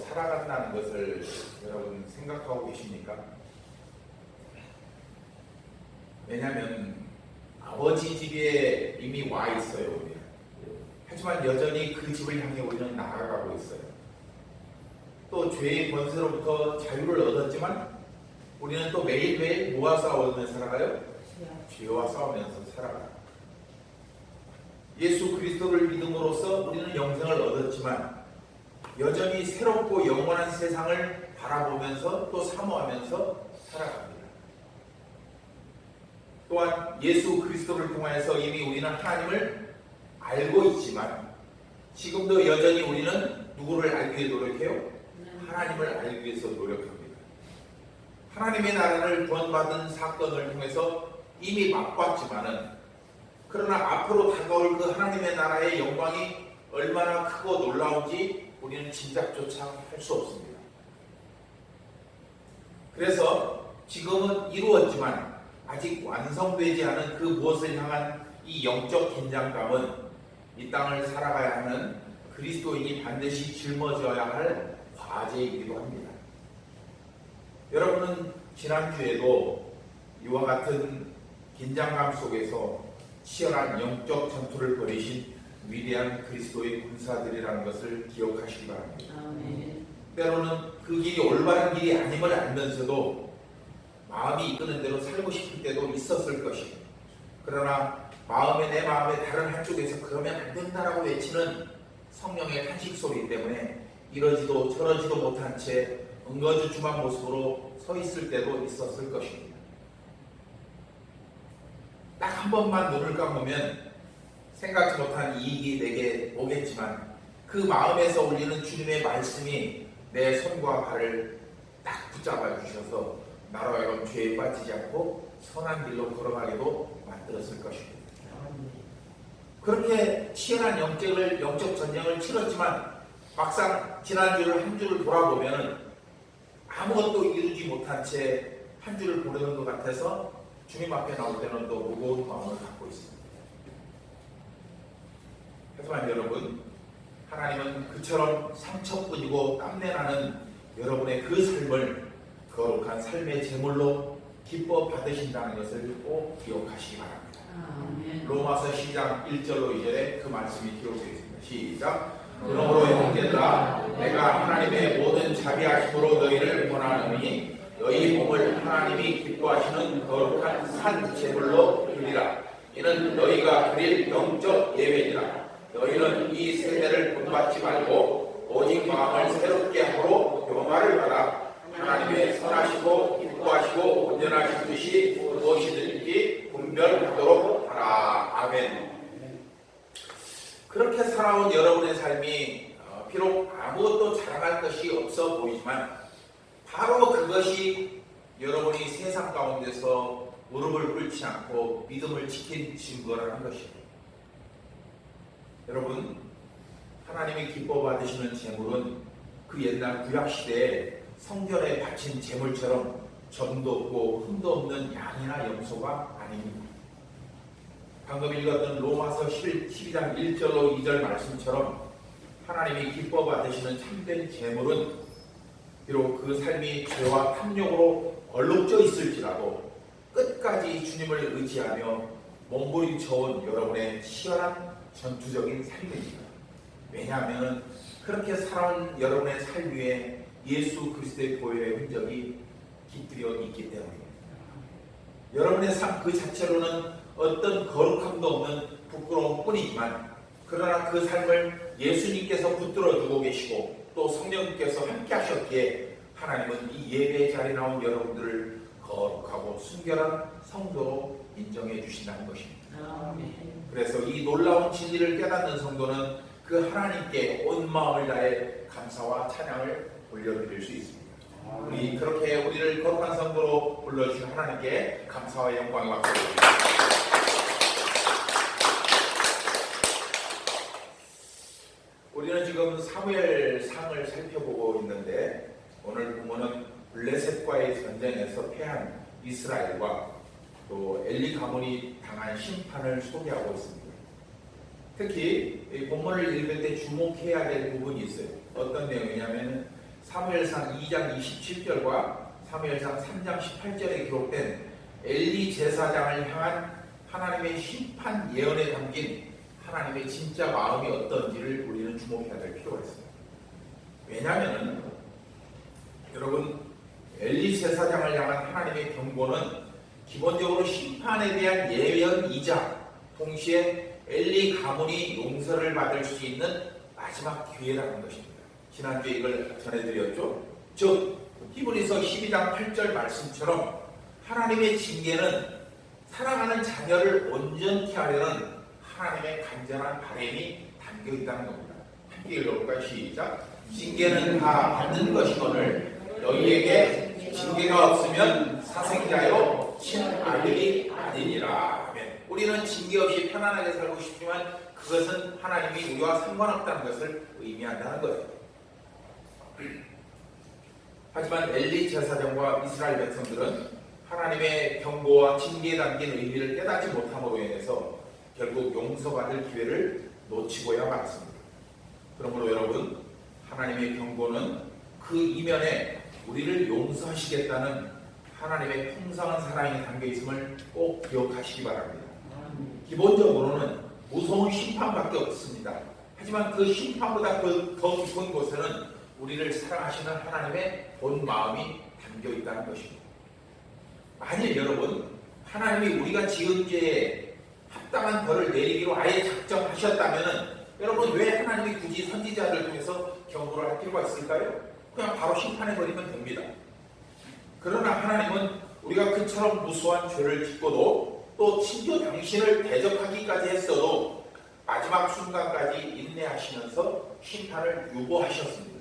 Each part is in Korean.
살아간다는 것을 여러분 생각하고 계십니까? 왜냐하면 아버지 집에 이미 와 있어요. 우리는. 하지만 여전히 그 집을 향해 우리는 나아가고 있어요. 또 죄의 권세로부터 자유를 얻었지만 우리는 또 매일매일 뭐와 싸우면서 살아가요? 죄와 싸우면서 살아가요. 예수 그리스도를 믿음으로써 우리는 영생을 얻었지만 여전히 새롭고 영원한 세상을 바라보면서 또 사모하면서 살아갑니다. 또한 예수 그리스도를 통하여서 이미 우리는 하나님을 알고 있지만 지금도 여전히 우리는 누구를 알기 위해 노력해요? 하나님을 알기 위해서 노력합니다. 하나님의 나라를 구원받은 사건을 통해서 이미 맛봤지만은 그러나 앞으로 다가올 그 하나님의 나라의 영광이 얼마나 크고 놀라운지 우리는 짐작조차 할 수 없습니다. 그래서 지금은 이루었지만 아직 완성되지 않은 그 무엇을 향한 이 영적 긴장감은 이 땅을 살아가야 하는 그리스도인이 반드시 짊어져야 할 과제이기도 합니다. 여러분은 지난주에도 이와 같은 긴장감 속에서 치열한 영적 전투를 벌이신 위대한 그리스도의 군사들이라는 것을 기억하시기 바랍니다. 때로는 그 길이 올바른 길이 아님을 알면서도 마음이 이끄는 대로 살고 싶을 때도 있었을 것이고, 그러나 내 마음의 다른 한쪽에서 그러면 안 된다라고 외치는 성령의 탄식 소리 때문에 이러지도 저러지도 못한 채 응거주춤한 모습으로 서 있을 때도 있었을 것입니다. 딱 한 번만 눈을 감으면 생각지 못한 이익이 내게 오겠지만 그 마음에서 울리는 주님의 말씀이 내 손과 발을 딱 붙잡아 주셔서 나로 하여금 죄에 빠지지 않고 선한 길로 걸어가게도 만들었을 것입니다. 그렇게 치열한 영적 전쟁을 치렀지만 막상 지난주를 한 주를 돌아보면 아무것도 이루지 못한 채 한 주를 보내는 것 같아서 주님 앞에 나올 때는 또 무거운 마음을 갖고 있습니다. 하지만 여러분, 하나님은 그처럼 상처뿐이고 땀내나는 여러분의 그 삶을 거룩한 삶의 제물로 기뻐 받으신다는 것을 꼭 기억하시기 바랍니다. 로마서 10장 1절로 2절에 그 말씀이 기록되어 있습니다. 시작. 그러므로 형제들아, 내가 하나님의 모든 자비하심으로 너희를 권하노니 너희 몸을 하나님이 기뻐하시는 거룩한 산 제물로 드리라. 이는 너희가 드릴 영적 예배니라. 너희는 이 세대를 본받지 말고 오직 마음을 새롭게 함으로 변화를 받아 하나님의 선하시고 기뻐하시고 온전하신 뜻이 무엇이든지 분별하도록 하라. 아멘. 그렇게 살아온 여러분의 삶이 비록 아무것도 자랑할 것이 없어 보이지만 바로 그것이 여러분이 세상 가운데서 무릎을 꿇지 않고 믿음을 지킨 증거라는 것입니다. 여러분, 하나님이 기뻐 받으시는 제물은 그 옛날 구약시대에 성전에 바친 제물처럼 점도 없고 흠도 없는 양이나 염소가 아닙니다. 방금 읽었던 로마서 12장 1절로 2절 말씀처럼 하나님이 기뻐 받으시는 참된 제물은 비록 그 삶이 죄와 탐욕으로 얼룩져 있을지라도 끝까지 주님을 의지하며 몸부림쳐온 여러분의 치열한 전투적인 삶입니다. 왜냐하면 그렇게 살아온 여러분의 삶 위에 예수 그리스도의 보혈의 흔적이 깃들여 있기 때문입니다. 여러분의 삶 그 자체로는 어떤 거룩함도 없는 부끄러움 뿐이지만 그러나 그 삶을 예수님께서 붙들어주고 계시고 또 성령님께서 함께 하셨기에 하나님은 이 예배의 자리에 나온 여러분들을 거룩하고 순결한 성도로 인정해 주신다는 것입니다. 그래서 이 놀라운 진리를 깨닫는 성도는 그 하나님께 온 마음을 다해 감사와 찬양을 올려드릴 수 있습니다. 우리 그렇게 우리를 거룩한 성도로 불러주신 하나님께 감사와 영광을 받습니다. 우리는 지금 사무엘상을 살펴보고 있는데 오늘 본문은 블레셋과의 전쟁에서 패한 이스라엘과 또 엘리 가문이 당한 심판을 소개하고 있습니다. 특히 이 본문을 읽을 때 주목해야 될 부분이 있어요. 어떤 내용이냐면 사무엘상 2장 27절과 사무엘상 3장 18절에 기록된 엘리 제사장을 향한 하나님의 심판 예언에 담긴 하나님의 진짜 마음이 어떤지를 우리는 주목해야 될 필요가 있습니다. 왜냐하면 여러분, 엘리 제사장을 향한 하나님의 경고는 기본적으로 심판에 대한 예언이자 동시에 엘리 가문이 용서를 받을 수 있는 마지막 기회라는 것입니다. 지난주에 이걸 전해드렸죠. 즉 히브리서 12장 8절 말씀처럼 하나님의 징계는 사랑하는 자녀를 온전케 하려는 하나님의 간절한 바람이 담겨 있다는 겁니다. 함께 읽어볼까요? 시작. 징계는 다 받는 것이거늘 너희에게 징계가 없으면 사생자요 친아들이 아니니라. 우리는 징계 없이 편안하게 살고 싶지만 그것은 하나님이 우리와 상관없다는 것을 의미한다는 거예요. 하지만 엘리 제사장과 이스라엘 백성들은 하나님의 경고와 징계에 담긴 의미를 깨닫지 못함으로 인해서 결국 용서받을 기회를 놓치고야 말았습니다. 그러므로 여러분, 하나님의 경고는 그 이면에 우리를 용서하시겠다는 하나님의 풍성한 사랑이 담겨 있음을 꼭 기억하시기 바랍니다. 기본적으로는 무서운 심판밖에 없습니다. 하지만 그 심판보다 더 깊은 곳에는 우리를 사랑하시는 하나님의 본 마음이 담겨 있다는 것입니다. 만일 여러분, 하나님이 우리가 지은 죄에 합당한 벌을 내리기로 아예 작정하셨다면 여러분, 왜 하나님이 굳이 선지자를 통해서 경고를 할 필요가 있을까요? 그냥 바로 심판해버리면 됩니다. 그러나 하나님은 우리가 그처럼 무수한 죄를 짓고도 또 심지어 당신을 대적하기까지 했어도 마지막 순간까지 인내하시면서 심판을 유보하셨습니다.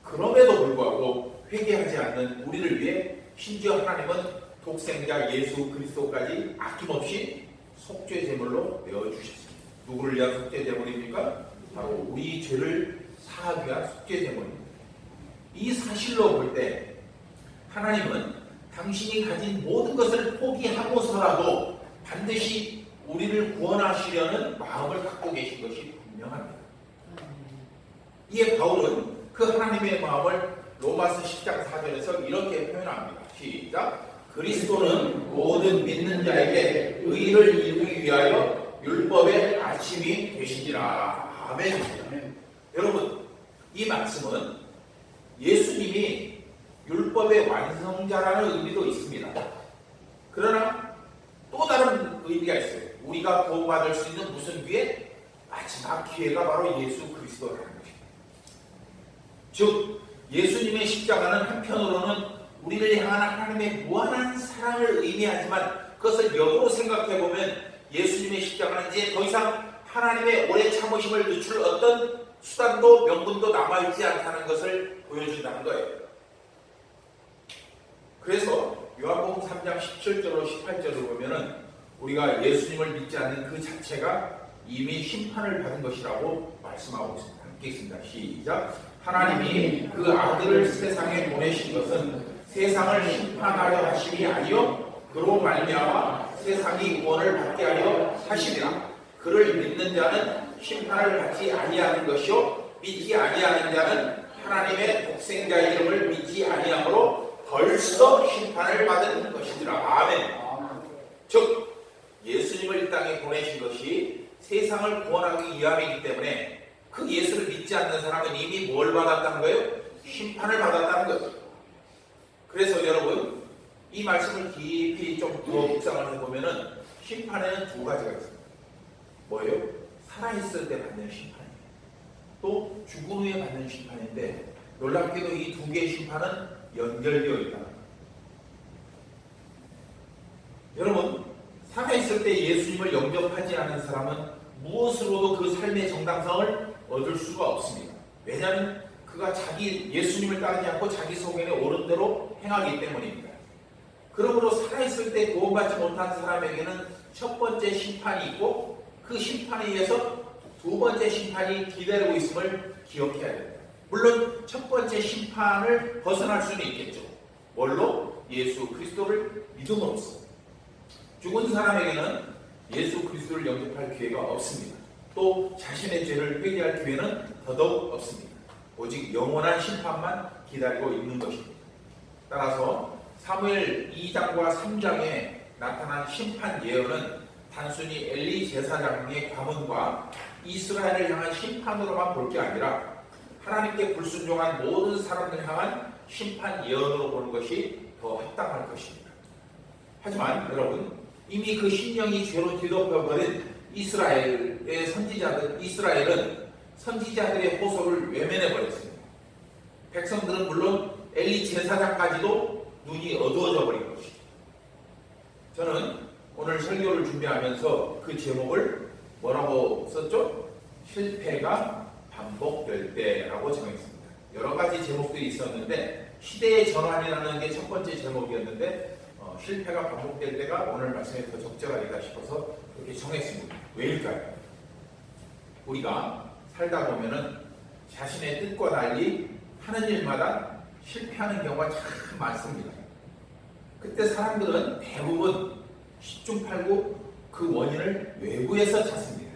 그럼에도 불구하고 회개하지 않는 우리를 위해 심지어 하나님은 독생자 예수 그리스도까지 아낌없이 속죄 제물로 내어주셨습니다. 누구를 위한 속죄 제물입니까? 바로 우리 죄를 사하기 위한 속죄 제물입니다. 이 사실로 볼 때 하나님은 당신이 가진 모든 것을 포기하고서라도 반드시 우리를 구원하시려는 마음을 갖고 계신 것이 분명합니다. 이에 바울은 그 하나님의 마음을 로마서 10장 4절에서 이렇게 표현합니다. 시작. 그리스도는 모든 믿는 자에게 의를 이루기 위하여 율법의 아침이 되시니라. 아멘입니다. 여러분, 이 말씀은 예수님이 율법의 완성자라는 의미도 있습니다. 그러나 또 다른 의미가 있어요. 우리가 구원받을 수 있는 무슨 기회? 마지막 기회가 바로 예수 그리스도라는 것입니다. 즉 예수님의 십자가는 한편으로는 우리를 향한 하나님의 무한한 사랑을 의미하지만 그것을 역으로 생각해보면 예수님의 십자가는 이제 더 이상 하나님의 오래 참으심을 늦출 어떤 수단도 명분도 남아있지 않다는 것을 보여준다는 거예요. 그래서 요한복음 3장 17절로 18절을 보면은 우리가 예수님을 믿지 않는 그 자체가 이미 심판을 받은 것이라고 말씀하고 있습니다. 함께 있습니다. 시작. 하나님이 그 아들을 세상에 보내신 것은 세상을 심판하려 하심이 아니요 그로 말미암아 세상이 구원을 받게 하려 하심이라. 그를 믿는 자는 심판을 받지 아니하는 것이요 믿지 아니하는 자는 하나님의 독생자의 이름을 믿지 아니하므로 벌써 심판을 받은 것이니라. 아멘. 즉 예수님을 이 땅에 보내신 것이 세상을 구원하기 위함이기 때문에 그 예수를 믿지 않는 사람은 이미 뭘 받았다는 거예요? 심판을 받았다는 거죠. 그래서 여러분, 이 말씀을 깊이 좀 더 묵상을 해보면은 심판에는 두 가지가 있습니다. 뭐예요? 살아있을 때 받는 심판이에요. 또 죽은 후에 받는 심판인데 놀랍게도 이 두 개의 심판은 연결되어 있다. 여러분, 살아있을 때 예수님을 영접하지 않은 사람은 무엇으로도 그 삶의 정당성을 얻을 수가 없습니다. 왜냐하면 그가 예수님을 따르지 않고 자기 소견에 옳은 대로 행하기 때문입니다. 그러므로 살아있을 때 구원받지 못한 사람에게는 첫 번째 심판이 있고 그 심판에 의해서 두 번째 심판이 기다리고 있음을 기억해야 됩니다. 물론 첫 번째 심판을 벗어날 수는 있겠죠. 뭘로? 예수 그리스도를 믿음으로써. 죽은 사람에게는 예수 그리스도를 영접할 기회가 없습니다. 또 자신의 죄를 회개할 기회는 더더욱 없습니다. 오직 영원한 심판만 기다리고 있는 것입니다. 따라서 사무엘 2장과 3장에 나타난 심판 예언은 단순히 엘리 제사장의 과문과 이스라엘을 향한 심판으로만 볼 게 아니라 하나님께 불순종한 모든 사람들을 향한 심판 예언으로 보는 것이 더 합당할 것입니다. 하지만 여러분, 이미 그 신령이 죄로 뒤덮여버린 이스라엘은 선지자들의 호소를 외면해버렸습니다. 백성들은 물론 엘리 제사장까지도 눈이 어두워져 버린 것이죠. 저는 오늘 설교를 준비하면서 그 제목을 뭐라고 썼죠? 실패가 반복될 때라고 정했습니다. 여러 가지 제목들이 있었는데 시대의 전환이라는 게 첫 번째 제목이었는데 실패가 반복될 때가 오늘 말씀에 더 적절하겠다 싶어서 그렇게 정했습니다. 왜일까요? 우리가 살다 보면은 자신의 뜻과 달리 하는 일마다 실패하는 경우가 참 많습니다. 그때 사람들은 대부분 10중 8구 그 원인을 외부에서 찾습니다.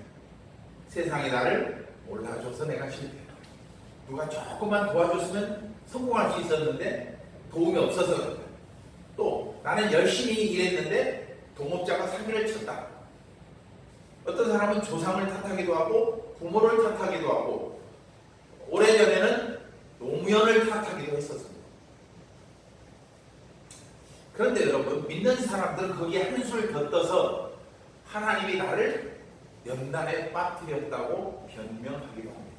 세상이 나를 몰라줘서 내가 실패했다. 누가 조금만 도와줬으면 성공할 수 있었는데 도움이 없어서 그렇다. 또 나는 열심히 일했는데 동업자가 사기를 쳤다. 어떤 사람은 조상을 탓하기도 하고 부모를 탓하기도 하고 오래전에는 노무현을 탓하기도 했었습니다. 그런데 여러분, 믿는 사람들은 거기에 한술 덧떠서 하나님이 나를 연단에 빠뜨렸다고 변명하기도 합니다.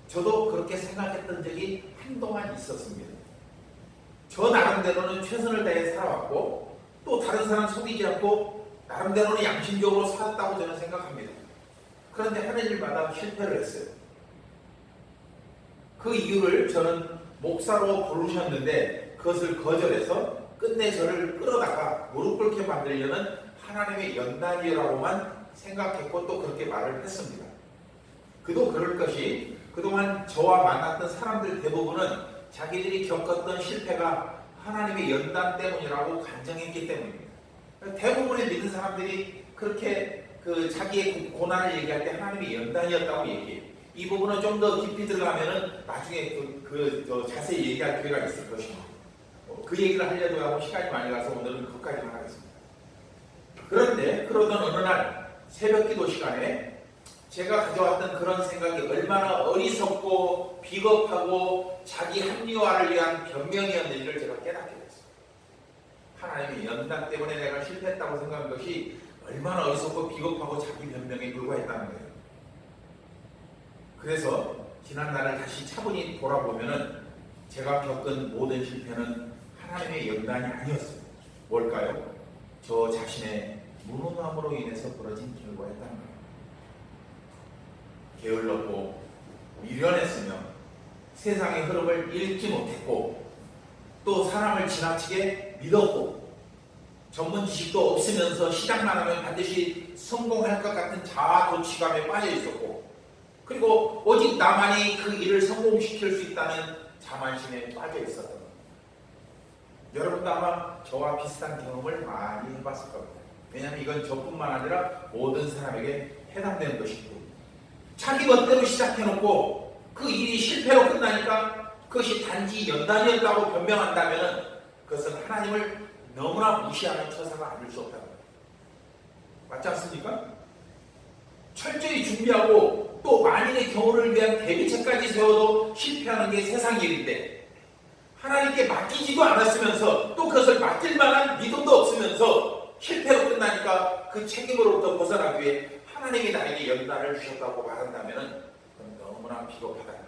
저도 그렇게 생각했던 적이 한동안 있었습니다. 저 나름대로는 최선을 다해 살아왔고 또 다른 사람 속이지 않고 나름대로는 양심적으로 살았다고 저는 생각합니다. 그런데 하는 일마다 실패를 했어요. 그 이유를 저는 목사로 부르셨는데 그것을 거절해서 끝내 저를 끌어다가 무릎 꿇게 만들려는 하나님의 연단이라고만 생각했고 또 그렇게 말을 했습니다. 그도 그럴 것이 그동안 저와 만났던 사람들 대부분은 자기들이 겪었던 실패가 하나님의 연단 때문이라고 간증했기 때문입니다. 대부분의 믿는 사람들이 그렇게 자기의 고난을 얘기할 때 하나님의 연단이었다고 얘기해요. 이 부분은 좀 더 깊이 들어가면은 나중에 자세히 얘기할 기회가 있을 것입니다. 그 얘기를 하려고 하고 시간이 많이 가서 오늘은 그것까지만 하겠습니다. 그런데 그러던 어느 날 새벽 기도 시간에 제가 가져왔던 그런 생각이 얼마나 어리석고 비겁하고 자기 합리화를 위한 변명이었는지를 제가 깨닫게 됐어요. 하나님의 연단 때문에 내가 실패했다고 생각한 것이 얼마나 어리석고 비겁하고 자기 변명에 불과했다는 거예요. 그래서 지난날을 다시 차분히 돌아보면은 제가 겪은 모든 실패는 하나님의 연단이 아니었어요. 뭘까요? 저 자신의 무능함으로 인해서 벌어진 결과였다는 거예요. 게을렀고 미련했으며 세상의 흐름을 읽지 못했고 또 사람을 지나치게 믿었고 전문 지식도 없으면서 시작만 하면 반드시 성공할 것 같은 자아 도취감에 빠져 있었고 그리고 오직 나만이 그 일을 성공시킬 수 있다는 자만심에 빠져 있었던 겁니다. 여러분도 아마 저와 비슷한 경험을 많이 해봤을 겁니다. 왜냐하면 이건 저뿐만 아니라 모든 사람에게 해당되는 것이고 자기 멋대로 시작해놓고 그 일이 실패로 끝나니까 그것이 단지 연단이었다고 변명한다면 그것은 하나님을 너무나 무시하는 처사가 아닐 수 없다는 거예요. 맞지 않습니까? 철저히 준비하고 또 만일의 경우를 위한 대비책까지 세워도 실패하는 게 세상 일인데 하나님께 맡기지도 않았으면서 또 그것을 맡길 만한 믿음도 없으면서 실패로 끝나니까 그 책임으로부터 벗어나기 위해 하나님이 나에게 연단을 주셨다고 말한다면 그건 너무나 비겁하다는 거예요.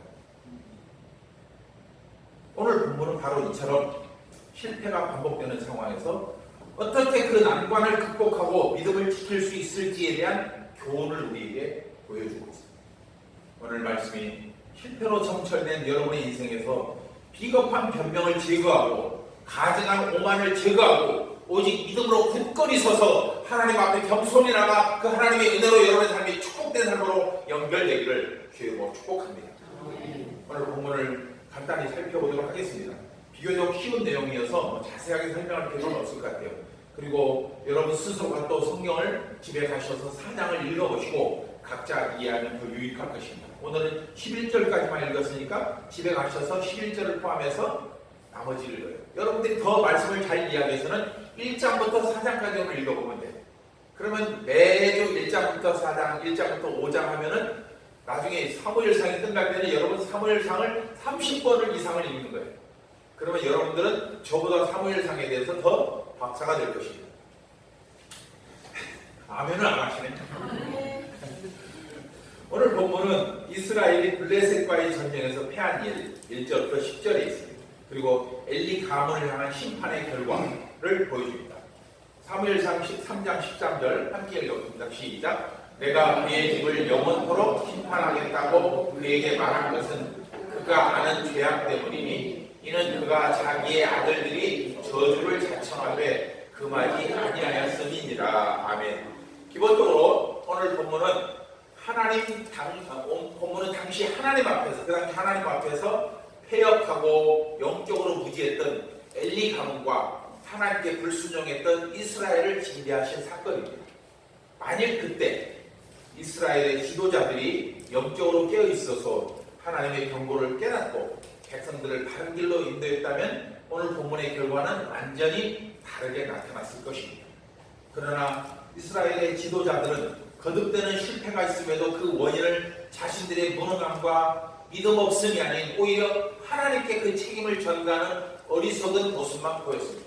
오늘 본문은 바로 이처럼 실패가 반복되는 상황에서 어떻게 그 난관을 극복하고 믿음을 지킬 수 있을지에 대한 교훈을 우리에게 보여주고 있습니다. 오늘 말씀이 실패로 점철된 여러분의 인생에서 비겁한 변명을 제거하고 가증한 오만을 제거하고 오직 믿음으로 굳건히 서서 하나님 앞에 겸손히 나가 그 하나님의 은혜로 여러분의 삶이 축복된 삶으로 연결되기를 주님으로 축복합니다. 오늘 본문을 간단히 살펴보도록 하겠습니다. 비교적 쉬운 내용이어서 자세하게 설명할 필요는 없을 것 같아요. 그리고 여러분 스스로가 또 성경을 집에 가셔서 4장을 읽어보시고 각자 이해하면 더 유익할 것입니다. 오늘은 11절까지만 읽었으니까 집에 가셔서 11절을 포함해서 나머지를 읽어요. 여러분들이 더 말씀을 잘 이해하기 위해서는 1장부터 4장까지 오늘 읽어보면 돼요. 그러면 매주 1장부터 4장, 1장부터 5장 하면은 나중에 사무엘상이 끝날 때는 여러분 사무엘상을 30번을 이상을 읽는 거예요. 그러면 여러분들은 저보다 사무엘상에 대해서 더 박사가 될 것입니다. 아멘을 안 하시네. 오늘 본문은 이스라엘이 블레셋과의 전쟁에서 패한 일 1절부터 10절에 있습니다. 그리고 엘리 가문을 향한 심판의 결과를 보여줍니다. 사무엘상 13장 13절 함께 읽어봅니다. 시작. 내가 그의 집을 영원토록 심판하겠다고 그에게 말한 것은 그가 아는 죄악 때문이니 이는 그가 자기의 아들들이 저주를 자청하되 금하지 아니하였음이니라. 아멘. 기본적으로 오늘 본문은 본문은 당시 하나님 앞에서, 그 당시 하나님 앞에서 패역하고 영적으로 무지했던 엘리 가문과 하나님께 불순종했던 이스라엘을 징계하신 사건입니다. 만일 그때 이스라엘의 지도자들이 영적으로 깨어있어서 하나님의 경고를 깨닫고 백성들을 바른 길로 인도했다면 오늘 본문의 결과는 완전히 다르게 나타났을 것입니다. 그러나 이스라엘의 지도자들은 거듭되는 실패가 있음에도 그 원인을 자신들의 무능함과 믿음 없음이 아닌 오히려 하나님께 그 책임을 전가하는 어리석은 모습만 보였습니다.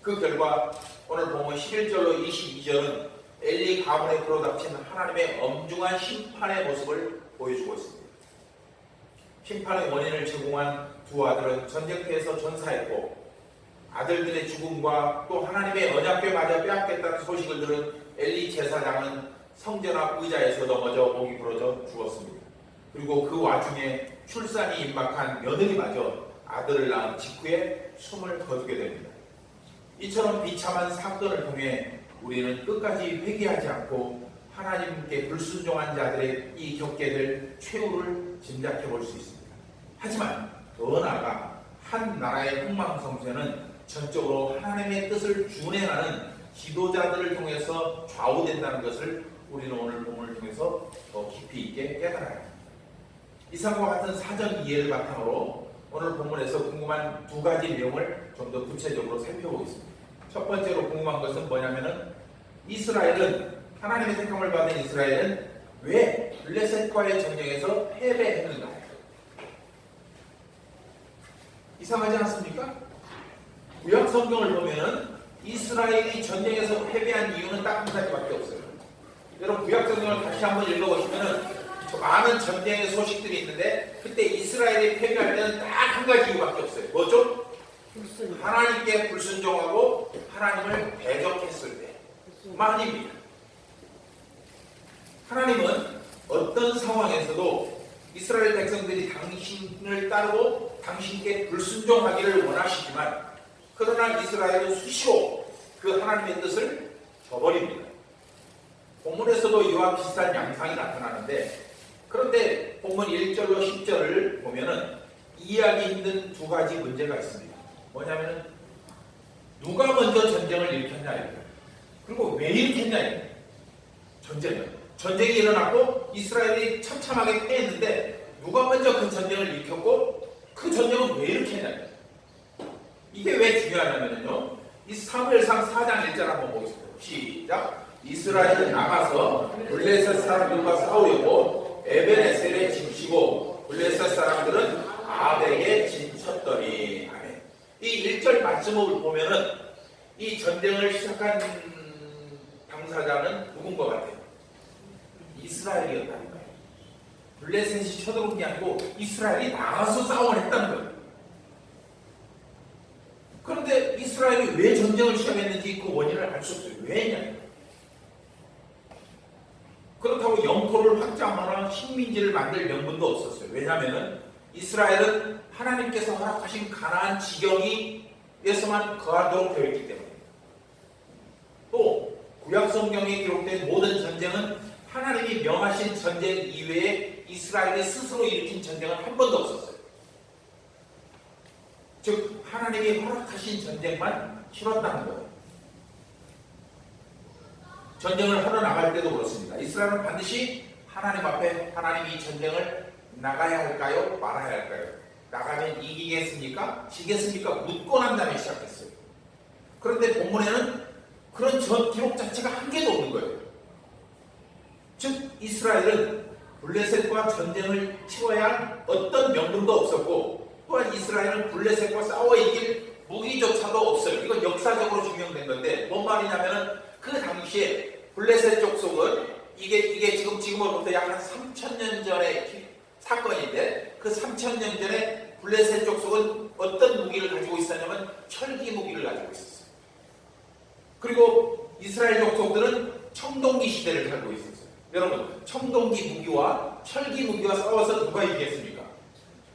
그 결과 오늘 본문 11절로 22절은 엘리 가문에 불어닥친 하나님의 엄중한 심판의 모습을 보여주고 있습니다. 심판의 원인을 제공한 두 아들은 전쟁터에서 전사했고 아들들의 죽음과 또 하나님의 언약궤 맞아 빼앗겠다는 소식을 들은 엘리 제사장은 성전 앞 의자에서 넘어져 목이 부러져 죽었습니다. 그리고 그 와중에 출산이 임박한 며느리마저 아들을 낳은 직후에 숨을 거두게 됩니다. 이처럼 비참한 사건을 통해 우리는 끝까지 회개하지 않고 하나님께 불순종한 자들의 이 겪게 될 최후를 짐작해 볼 수 있습니다. 하지만 더 나아가 한 나라의 흥망성쇠는 전적으로 하나님의 뜻을 준행하는 지도자들을 통해서 좌우된다는 것을 우리는 오늘 본문을 통해서 더 깊이 있게 깨달아야 합니다. 이상과 같은 사전 이해를 바탕으로 오늘 본문에서 궁금한 두 가지 내용을 좀 더 구체적으로 살펴보겠습니다. 첫 번째로 궁금한 것은 뭐냐면은 이스라엘은 하나님의 택함을 받은 이스라엘은 왜 블레셋과의 전쟁에서 패배했는가? 이상하지 않습니까? 구약 성경을 보면은 이스라엘이 전쟁에서 패배한 이유는 딱 한 가지밖에 없어요. 여러분 구약 성경을 다시 한번 읽어보시면은 많은 전쟁의 소식들이 있는데 그때 이스라엘이 패배할 때는 딱 한 가지 이유밖에 없어요. 뭐죠? 하나님께 불순종하고 하나님을 대적했을 때만입니다. 하나님은 어떤 상황에서도 이스라엘 백성들이 당신을 따르고 당신께 불순종하기를 원하시지만 그러나 이스라엘은 수시로 그 하나님의 뜻을 저버립니다. 본문에서도 이와 비슷한 양상이 나타나는데 그런데 본문 1절로 10절을 보면은 이해하기 힘든 두 가지 문제가 있습니다. 뭐냐면은 누가 먼저 전쟁을 일으켰냐 그리고 왜 일으켰냐 전쟁이 일어났고 이스라엘이 처참하게 패했는데 누가 먼저 그 전쟁을 일으켰고 그 전쟁은 왜 일으켰냐 이게 왜 중요하냐면요 이 사무엘상 4장 1절 한번 보겠습니다. 시작. 이스라엘은 나가서 블레셋 사람들과 싸우려고 에벤에셀에 짐치고 블레셋 사람들은 아벡에 짐쳤더니 아멘. 이 1절 말씀을 보면은 이 전쟁을 시작한 당사자는 누군 것 같아요? 이스라엘이었다는 거예요. 블레셋이 쳐들어온 게 아니고 이스라엘이 나가서 싸움을 했다는 거예요. 그런데 이스라엘이 왜 전쟁을 시작했는지 그 원인을 알 수 없어요. 왜냐? 그렇다고 영토를 확장하거나 식민지를 만들 명분도 없었어요. 왜냐하면 이스라엘은 하나님께서 허락하신 가나안 지경에서만 거하도록 되어 있기 때문에 또 구약 성경에 기록된 모든 전쟁은 하나님이 명하신 전쟁 이외에 이스라엘이 스스로 일으킨 전쟁은 한 번도 없었어요. 즉 하나님이 허락하신 전쟁만 치렀다는 거예요. 전쟁을 하러 나갈 때도 그렇습니다. 이스라엘은 반드시 하나님 앞에 하나님이 전쟁을 나가야 할까요? 말아야 할까요? 나가면 이기겠습니까? 지겠습니까? 묻고 난 다음에 시작했어요. 그런데 본문에는 그런 기록 자체가 한 개도 없는 거예요. 즉 이스라엘은 블레셋과 전쟁을 치러야 할 어떤 명분도 없었고, 또한 이스라엘은 블레셋과 싸워 이길 무기조차도 없어요. 이건 역사적으로 증명된 건데 뭔 말이냐면은 그 당시에 블레셋 족속은 이게 지금으로부터 약 한 3,000년 전의 사건인데, 그 3,000년 전에 블레셋 족속은 어떤 무기를 가지고 있었냐면 철기 무기를 가지고 있었어요. 그리고 이스라엘 족속들은 청동기 시대를 살고 있었어요. 여러분, 청동기 무기와 철기 무기와 싸워서 누가 이기겠습니까?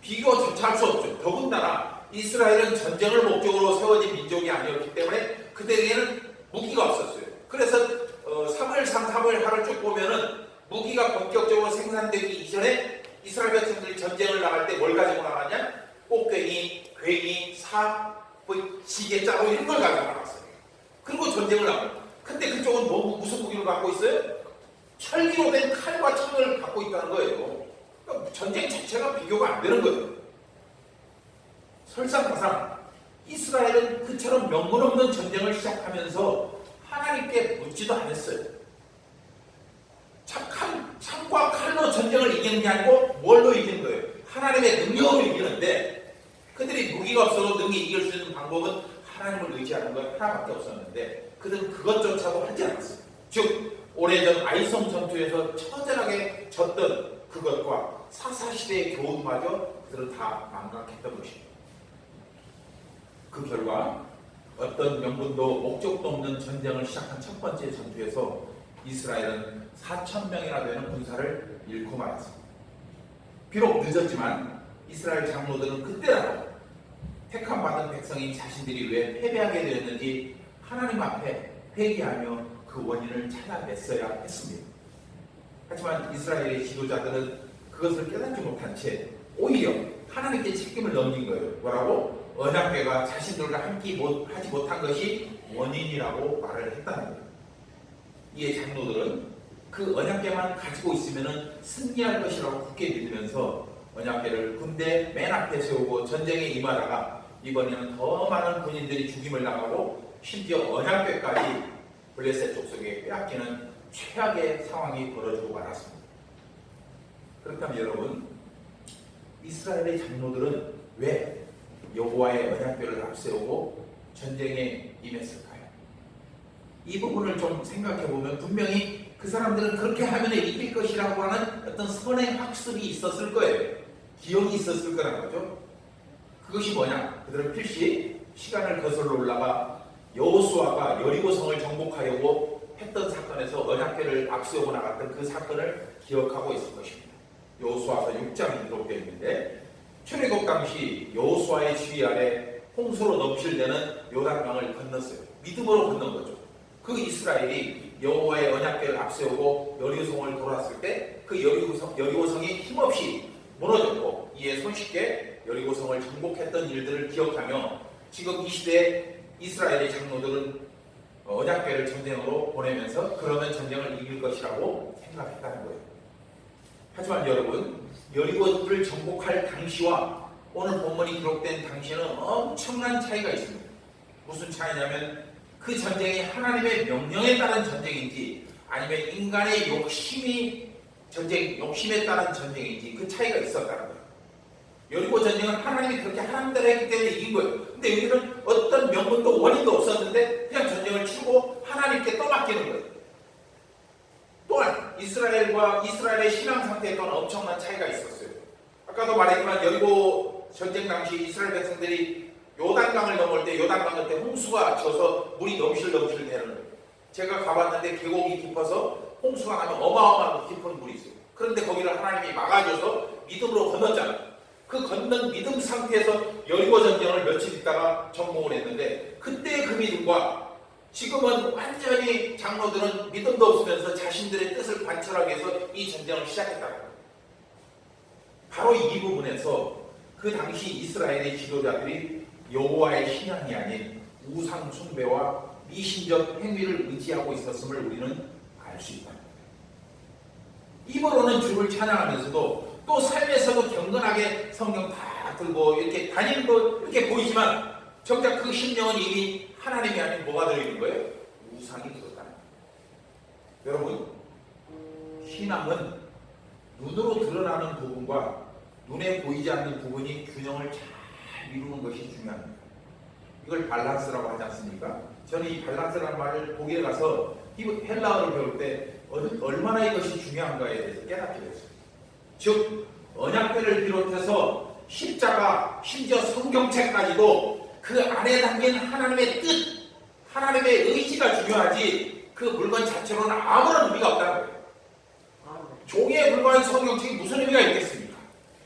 비교조차 할 수 없죠. 더군다나 이스라엘은 전쟁을 목적으로 세워진 민족이 아니었기 때문에 그들에게는 무기가 없었어요. 그래서 사무엘상 사무엘하를 쭉 보면은 무기가 본격적으로 생산되기 이전에 이스라엘 백성들이 전쟁을 나갈 때 뭘 가지고 나갔냐? 꽃괭이, 괭이, 사, 시계, 짜로 이런 걸 가지고 나갔어요. 그리고 전쟁을 나가요. 근데 그쪽은 무슨 무기를 갖고 있어요? 철기로 된 칼과 창을 갖고 있다는 거예요. 그러니까 전쟁 자체가 비교가 안 되는 거예요. 설상가상 이스라엘은 그처럼 명분 없는 전쟁을 시작하면서 하나님께 묻지도 않았어요. 창과 칼로 전쟁을 이기는 게 아니고 뭘로 이기는 거예요? 하나님의 능력으로 이기는데, 그들이 무기가 없어도 능히 이길 수 있는 방법은 하나님을 의지하는 것 하나밖에 없었는데 그들은 그것조차도 하지 않았어요. 즉 오래전 아이성 전투에서 처절하게 졌던 그것과 사사시대의 교훈마저 그들은 다 망각했던 것입니다. 그 결과 어떤 명분도 목적도 없는 전쟁을 시작한 첫 번째 전투에서 이스라엘은 4,000명이나 되는 군사를 잃고 말았습니다. 비록 늦었지만 이스라엘 장로들은 그때라도 택함받은 백성인 자신들이 왜 패배하게 되었는지 하나님 앞에 회개하며 그 원인을 찾아냈어야 했습니다. 하지만 이스라엘의 지도자들은 그것을 깨닫지 못한 채 오히려 하나님께 책임을 넘긴 거예요. 뭐라고? 언약궤가 자신들과 함께 하지 못한 것이 원인이라고 말을 했다는 거예요. 이에 장로들은 그 언약궤만 가지고 있으면 승리할 것이라고 굳게 믿으면서 언약궤를 군대 맨 앞에 세우고 전쟁에 임하다가 이번에는 더 많은 군인들이 죽임을 당하고 심지어 언약궤까지 블레셋 족속에 빼앗기는 최악의 상황이 벌어지고 말았습니다. 그렇다면 여러분, 이스라엘의 장로들은 왜 여호와의 언약궤를 앞세우고 전쟁에 임했을까요? 이 부분을 좀 생각해 보면 분명히 그 사람들은 그렇게 하면 이길 것이라고 하는 어떤 선행 학습이 있었을 거예요. 기억이 있었을 거란 거죠. 그것이 뭐냐? 그들은 필시 시간을 거슬러 올라가 여호수아가 여리고성을 정복하려고 했던 사건에서 언약궤를 앞세우고 나갔던 그 사건을 기억하고 있을 것입니다. 여호수아서 6장이 기록되어 있는데, 출애굽 당시 여호수아의 지휘 아래 홍수로 넘실대는 요단강을 건넜어요. 믿음으로 건넌 거죠. 그 이스라엘이 여호와의 언약궤를 앞세우고 여리고성을 돌았을 때 그 여리고성이 힘없이 무너졌고, 이에 손쉽게 여리고성을 정복했던 일들을 기억하며 지금 이 시대에 이스라엘의 장로들은 언약궤를 전쟁으로 보내면서 그러면 전쟁을 이길 것이라고 생각했다는 거예요. 하지만 여러분, 여리고를 정복할 당시와 오늘 본문이 기록된 당시에는 엄청난 차이가 있습니다. 무슨 차이냐면 그 전쟁이 하나님의 명령에 따른 전쟁인지 아니면 인간의 욕심에 따른 전쟁인지 그 차이가 있었다는 거예요. 여리고 전쟁은 하나님이 그렇게 하라는 대로 했기 때문에 이긴 거예요. 근데 여기는 어떤 명분도 원인도 없었는데 그냥 전쟁을 치고 하나님께 떠맡기는 거예요. 또한 이스라엘의 신앙 상태에 또한 엄청난 차이가 있었어요. 아까도 말했지만 여리고 전쟁 당시 이스라엘 백성들이 요단강을 넘을 때 요단강 옆에 홍수가 져서 물이 넘실넘실 되는 거예요. 제가 가봤는데 계곡이 깊어서 홍수가 나면 어마어마한 깊은 물이 있어요. 그런데 거기를 하나님이 막아줘서 믿음으로 건넜잖아요. 그 건넌 믿음 상태에서 여리고 전쟁을 며칠 있다가 정복을 했는데, 그때의 그 믿음과 지금은 완전히 장로들은 믿음도 없으면서 자신들의 뜻을 관철하기 위해서 이 전쟁을 시작했다고 합니다. 바로 이 부분에서 그 당시 이스라엘의 지도자들이 여호와의 신앙이 아닌 우상 숭배와 미신적 행위를 의지하고 있었음을 우리는 알 수 있다. 입으로는 주를 찬양하면서도 또 삶에서도 경건하게 성경 다 들고 이렇게 다니는 거 이렇게 보이지만 정작 그 심령은 이미 하나님이 아닌 뭐가 들어있는 거예요? 우상이 들었다는 거예요. 여러분, 신앙은 눈으로 드러나는 부분과 눈에 보이지 않는 부분이 균형을 잘 이루는 것이 중요합니다. 이걸 밸런스라고 하지 않습니까? 저는 이 밸런스라는 말을 독일에 가서 헬라어를 배울 때 얼마나 이것이 중요한가에 대해서 깨닫게 됐어요. 즉 언약궤를 비롯해서 십자가, 심지어 성경책까지도 그 안에 담긴 하나님의 뜻, 하나님의 의지가 중요하지 그 물건 자체로는 아무런 의미가 없다는 거예요. 종이에 불과한 성경책이 무슨 의미가 있겠습니까?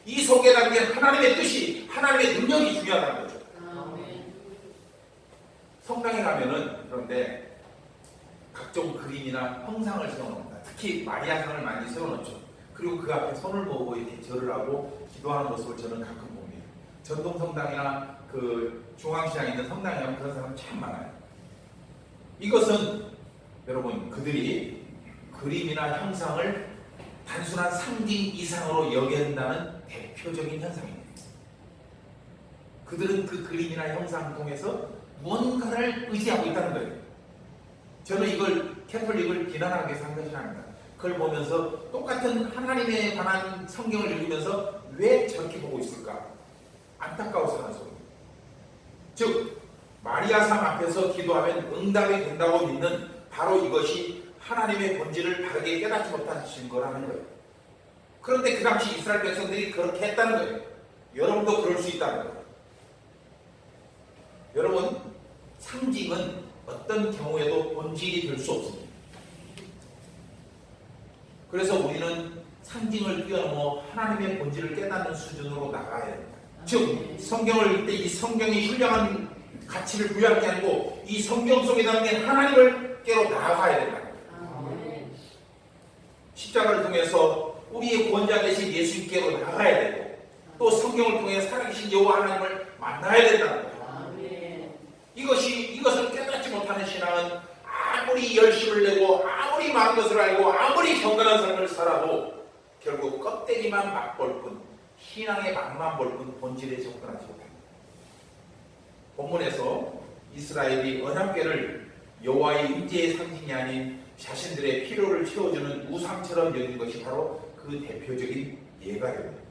이 속에 담긴 하나님의 뜻이, 하나님의 능력이 중요하다는 거죠. 성당에 가면은 그런데 각종 그림이나 형상을 세워놓습니다. 특히 마리아상을 많이 세워놓죠. 그리고 그 앞에 손을 모으고 이렇게 절을 하고 기도하는 모습을 저는 가끔 봅니다. 전동성당이나 그 중앙시장에 있는 성당에 가면 그런 사람 참 많아요. 이것은 여러분 그들이 그림이나 형상을 단순한 상징 이상으로 여긴다는 대표적인 현상입니다. 그들은 그 그림이나 형상을 통해서 무언가를 의지하고 있다는 거예요. 저는 이걸 캐톨릭을 비난하기 위해서 한 것이 아닙니다. 그걸 보면서 똑같은 하나님에 관한 성경을 읽으면서 왜 저렇게 보고 있을까? 안타까워서 하는 소리입니다. 즉 마리아상 앞에서 기도하면 응답이 된다고 믿는 바로 이것이 하나님의 본질을 바르게 깨닫지 못한 증거라는 거예요. 그런데 그 당시 이스라엘 백성들이 그렇게 했다는 거예요. 여러분도 그럴 수 있다는 거예요. 여러분, 상징은 어떤 경우에도 본질이 될 수 없습니다. 그래서 우리는 상징을 뛰어넘어 하나님의 본질을 깨닫는 수준으로 나가야 됩니다. 즉 성경을 읽을 때 이 성경이 신령한 가치를 부여할 게 아니고 이 성경 속에 담긴 하나님을 깨러 나아가야 된다. 십자가를 통해서 우리의 구원자 되신 예수님께로 나아가야 되고 또 성경을 통해 살아계신 여호와 하나님을 만나야 된다는 거예요. 이것을 깨닫지 못하는 신앙은 아무리 열심을 내고 아무리 많은 것을 알고 아무리 경건한 삶을 살아도 결국 껍데기만 맛볼 뿐 신앙의 맛만 볼 뿐 본질에 접근하지 못합니다. 본문에서 이스라엘이 언약궤를 여호와의 임재의 상징이 아닌 자신들의 필요를 채워주는 우상처럼 여긴 것이 바로 그 대표적인 예가입니다.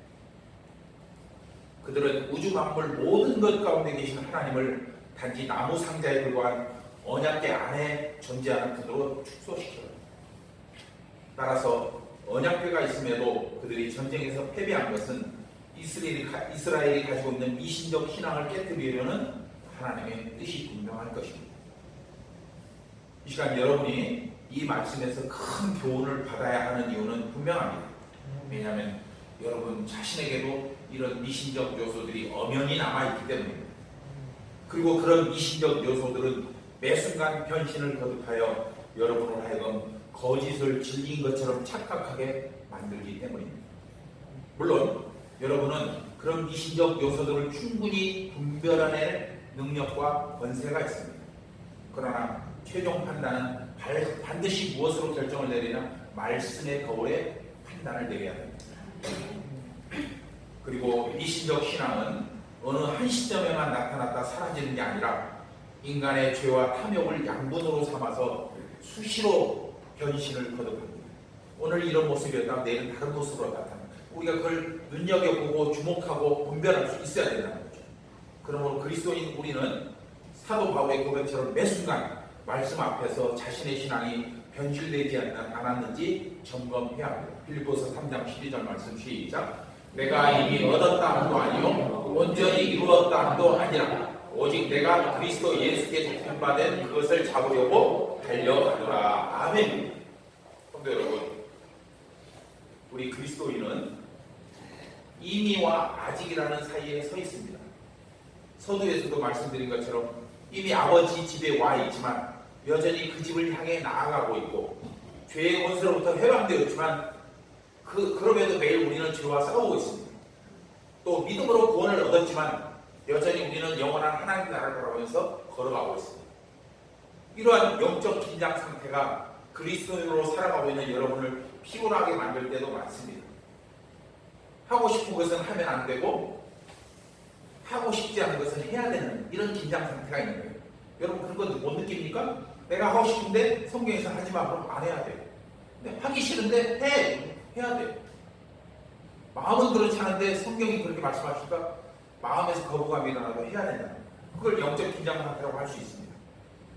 그들은 우주 만물 모든 것 가운데 계신 하나님을 단지 나무 상자에 불과한 언약궤 안에 존재하는 그대로 축소시켜요. 따라서 언약궤가 있음에도 그들이 전쟁에서 패배한 것은 이스라엘이 가지고 있는 미신적 신앙을 깨뜨리려는 하나님의 뜻이 분명할 것입니다. 이 시간 여러분이 이 말씀에서 큰 교훈을 받아야 하는 이유는 분명합니다. 왜냐하면 여러분 자신에게도 이런 미신적 요소들이 엄연히 남아있기 때문입니다. 그리고 그런 미신적 요소들은 매 순간 변신을 거듭하여 여러분을 하여금 거짓을 진리인 것처럼 착각하게 만들기 때문입니다. 물론 여러분은 그런 미신적 요소들을 충분히 분별해낼 능력과 권세가 있습니다. 그러나 최종 판단은 반드시 무엇으로 결정을 내리냐? 말씀의 거울에 판단을 내려야 됩니다. 그리고 미신적 신앙은 어느 한 시점에만 나타났다 사라지는 게 아니라 인간의 죄와 탐욕을 양분으로 삼아서 수시로 변신을 거듭합니다. 오늘 이런 모습이었다면 내일은 다른 모습으로 나타납니다. 우리가 그걸 눈여겨보고 주목하고 분별할 수 있어야 된다는 거죠. 그러므로 그리스도인 우리는 사도 바울의 고백처럼 매 순간 말씀 앞에서 자신의 신앙이 변질되지 않았는지 점검해야 합니다. 필리포서 3장 12절 말씀 시작. 내가 이미 얻었다 함도 아니요 온전히 이루었다 함도 아니라 오직 내가 그리스도 예수께 잡힌바된 그것을 잡으려고 달려가노라. 아멘. 성도 여러분, 우리 그리스도인은 이미와 아직이라는 사이에 서 있습니다. 서두에서도 말씀드린 것처럼 이미 아버지 집에 와 있지만 여전히 그 집을 향해 나아가고 있고 죄의 권세로부터 해방되었지만 그럼에도 매일 우리는 죄와 싸우고 있습니다. 또 믿음으로 구원을 얻었지만 여전히 우리는 영원한 하나님 나라를 바라보면서 걸어가고 있습니다. 이러한 영적 긴장 상태가 그리스도인으로 살아가고 있는 여러분을 피곤하게 만들 때도 많습니다. 하고 싶은 것은 하면 안 되고 하고 싶지 않은 것은 해야 되는 이런 긴장 상태가 있는 거예요. 여러분 그런 거 못 느낍니까? 내가 하고 싶은데 성경에서 하지 마 그럼 안 해야 돼요. 근데 하기 싫은데 해야 돼요. 마음은 그렇지 않은데 성경이 그렇게 말씀하시니까 마음에서 거부감이 일어나도 해야 된다. 그걸 영적 긴장 상태라고 할 수 있습니다.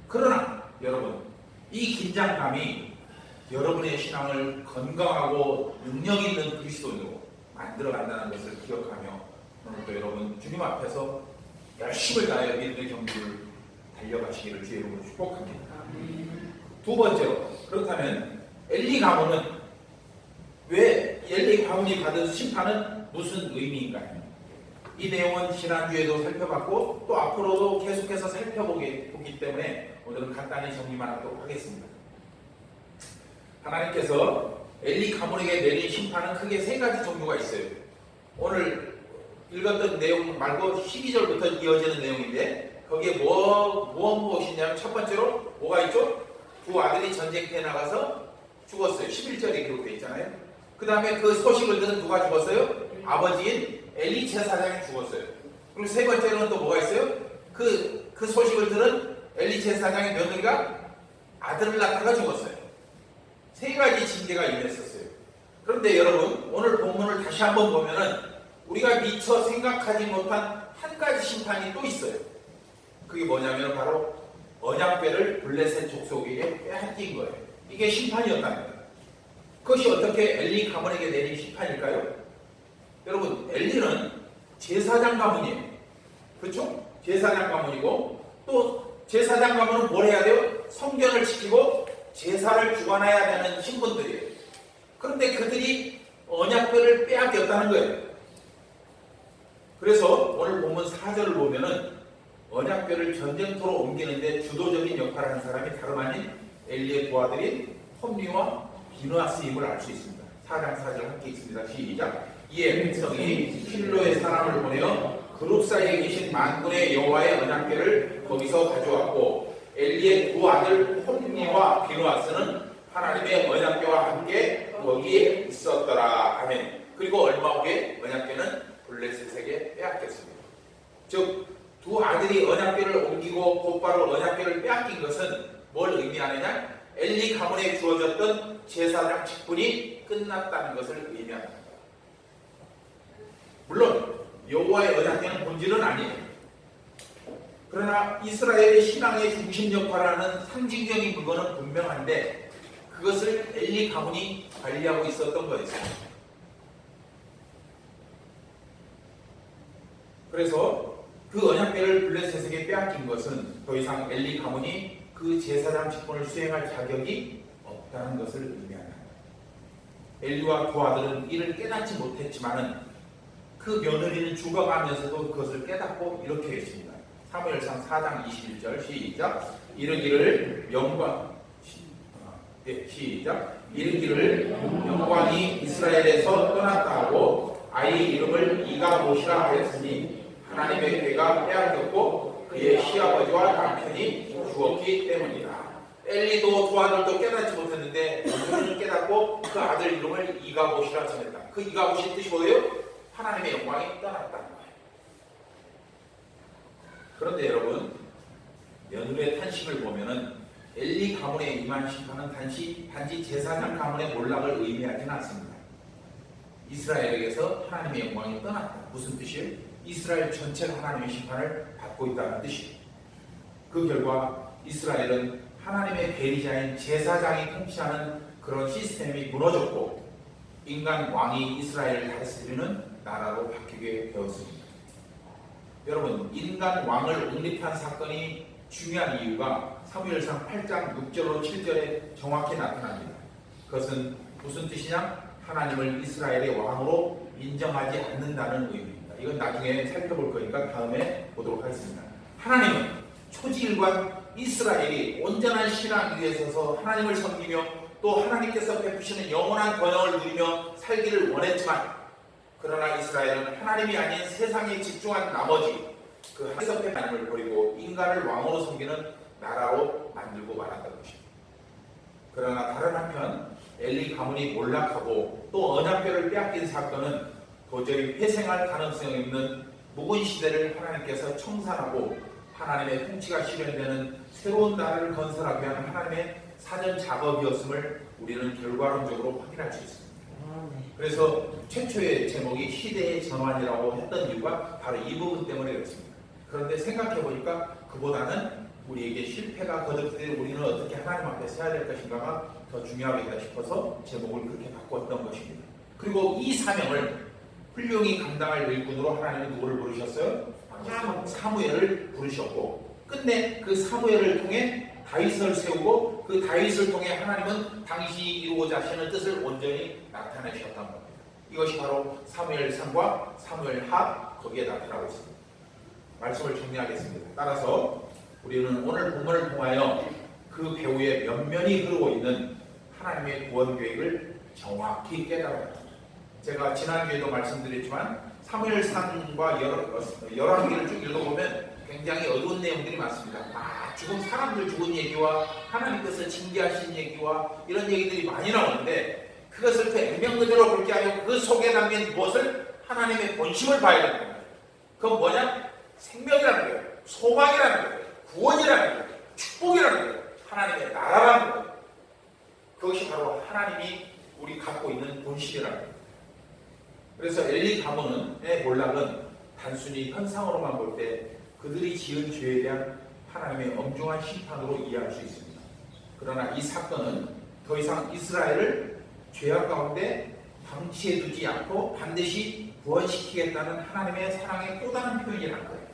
그러나 여러분 이 긴장감이 여러분의 신앙을 건강하고 능력 있는 그리스도인으로 만들어간다는 것을 기억하며 오늘도 여러분 주님 앞에서 열심을 다하여 믿음의 경주를 달려가시기를 주의 이름으로 축복합니다. 두 번째로 그렇다면 엘리 가문은 왜 엘리 가문이 받은 심판은 무슨 의미인가요? 이 내용은 지난주에도 살펴봤고 또 앞으로도 계속해서 살펴보기 때문에 오늘은 간단히 정리만 하도록 하겠습니다. 하나님께서 엘리 가문에게 내린 심판은 크게 세 가지 종류가 있어요. 오늘 읽었던 내용 말고 12절부터 이어지는 내용인데 거기에 무엇이냐면 첫 번째로 뭐가 있죠? 두 아들이 전쟁터에 나가서 죽었어요. 11절에 기록되어 있잖아요. 그 다음에 그 소식을 들은 누가 죽었어요? 아버지인 엘리 제사장이 죽었어요. 그리고 세 번째로는 또 뭐가 있어요? 그 소식을 들은 엘리 제사장의 며느리가 아들을 낳다가 죽었어요. 세 가지 징계가 임했었어요. 그런데 여러분 오늘 본문을 다시 한번 보면은 우리가 미처 생각하지 못한 한 가지 심판이 또 있어요. 그게 뭐냐면 바로 언약궤를 블레셋 족속에게 빼앗긴 거예요. 이게 심판이었다는 거예요. 그것이 어떻게 엘리 가문에게 내린 심판일까요? 여러분 엘리는 제사장 가문이에요. 그렇죠? 제사장 가문이고 또 제사장 가문은 뭘 해야 돼요? 성전을 지키고 제사를 주관해야 되는 신분들이에요. 그런데 그들이 언약궤를 빼앗겼다는 거예요. 그래서 오늘 본문 4절을 보면은 언약궤를 전쟁터로 옮기는데 주도적인 역할을 하는 사람이 다름 아닌 엘리의 두 아들인 홈리와 비느하스임을 알 수 있습니다. 4장 4절 함께 있습니다. 시작. 이에 백성이 실로의 사람을 보내어 그룹 사이에 계신 만군의 여호와의 언약궤를 거기서 가져왔고 엘리의 두 아들 홈리와 비느하스는 하나님의 언약궤와 함께 거기에 있었더라. 아멘. 그리고 얼마 후에 언약궤는 블레셋에게 빼앗겼습니다. 즉 두 아들이 언약궤를 옮기고 곧바로 언약궤를 빼앗긴 것은 뭘 의미하느냐? 엘리 가문에 주어졌던 제사장 직분이 끝났다는 것을 의미합니다. 물론 여호와의 언약궤는 본질은 아니에요. 그러나 이스라엘의 신앙의 중심 역할을 하는 상징적인 그거는 분명한데 그것을 엘리 가문이 관리하고 있었던 거였어요. 그래서 그 언약궤를 블레셋에게 빼앗긴 것은 더 이상 엘리 가문이 그 제사장 직분을 수행할 자격이 없다는 것을 의미합니다. 엘리와 두 아들은 이를 깨닫지 못했지만은 그 며느리는 죽어가면서도 그것을 깨닫고 이렇게 했습니다. 사무엘상 4장 21절 시작. 이르기를 이르기를 영광이 이스라엘에서 떠났다 하고 아이 이름을 이가봇이라 하였으니 하나님의 궤가 빼앗겼고 그의 시아버지와 남편이 죽었기 때문이다. 엘리도 두 아들도 깨닫지 못했는데 그는 깨닫고 그 아들 이름을 이가봇이라 정했다. 그 이가봇의 뜻이 뭐예요? 하나님의 영광이 떠났다는 거예요. 그런데 여러분 며느리의 탄식을 보면은 엘리 가문에 임한 심판은 단지 제사장 가문의 몰락을 의미하지는 않습니다. 이스라엘에게서 하나님의 영광이 떠났다. 무슨 뜻이에요? 이스라엘 전체가 하나님의 심판을 받고 있다는 뜻이에요. 그 결과 이스라엘은 하나님의 대리자인 제사장이 통치하는 그런 시스템이 무너졌고 인간 왕이 이스라엘을 다스리는 나라로 바뀌게 되었습니다. 여러분 인간 왕을 옹립한 사건이 중요한 이유가 사무엘상 8장 6절로 7절에 정확히 나타납니다. 그것은 무슨 뜻이냐? 하나님을 이스라엘의 왕으로 인정하지 않는다는 의미입니다. 이건 나중에 살펴볼 거니까 다음에 보도록 하겠습니다. 하나님은 초지일관 이스라엘이 온전한 신앙 위에 서서 하나님을 섬기며 또 하나님께서 베푸시는 영원한 번영을 누리며 살기를 원했지만 그러나 이스라엘은 하나님이 아닌 세상에 집중한 나머지 그 하나님의 하나님을 버리고 인간을 왕으로 섬기는 나라로 만들고 말았다는 것입니다. 그러나 다른 한편 엘리 가문이 몰락하고 또 언약궤를 빼앗긴 사건은 도저히 회생할 가능성이 없는 묵은 시대를 하나님께서 청산하고 하나님의 통치가 실현되는 새로운 나라를 건설하기 위한 하나님의 사전 작업이었음을 우리는 결과론적으로 확인할 수 있습니다. 그래서 최초의 제목이 시대의 전환이라고 했던 이유가 바로 이 부분 때문에 그렇습니다. 그런데 생각해보니까 그보다는 우리에게 실패가 거듭될 때 우리는 어떻게 하나님 앞에 서야 될 것인가가 더 중요하겠다 싶어서 제목을 그렇게 바꿨던 것입니다. 그리고 이 사명을 훌륭히 감당할 일꾼으로 하나님이 누구를 부르셨어요? 사무엘을 부르셨고 끝내 그 사무엘을 통해 다윗을 세우고 그 다윗을 통해 하나님은 당시 이루고자 하시는 뜻을 온전히 나타내셨던 겁니다. 이것이 바로 사무엘상과 사무엘하 거기에 나타나고 있습니다. 말씀을 정리하겠습니다. 따라서 우리는 오늘 본문을 통하여 그 배후에 면면이 흐르고 있는 하나님의 구원 계획을 정확히 깨달아야 합니다. 제가 지난주에도 말씀드렸지만 사무엘상과 열왕기를 쭉 읽어보면 굉장히 어두운 내용들이 많습니다. 죽은 사람들 죽은 얘기와 하나님께서 징계하신 얘기와 이런 얘기들이 많이 나오는데 그것을 그 액면 그대로 볼 게 아니고 그 속에 담긴 무엇을 하나님의 본심을 봐야 되는 거예요. 그건 뭐냐? 생명이라는 거예요. 소망이라는 거예요. 구원이라는 거예요. 축복이라는 거예요. 하나님의 나라라는 거예요. 그것이 바로 하나님이 우리 갖고 있는 본심이라는 거예요. 그래서 엘리 가문의 몰락은 단순히 현상으로만 볼 때 그들이 지은 죄에 대한 하나님의 엄중한 심판으로 이해할 수 있습니다. 그러나 이 사건은 더 이상 이스라엘을 죄악 가운데 방치해 두지 않고 반드시 구원시키겠다는 하나님의 사랑의 또 다른 표현이라는 거예요.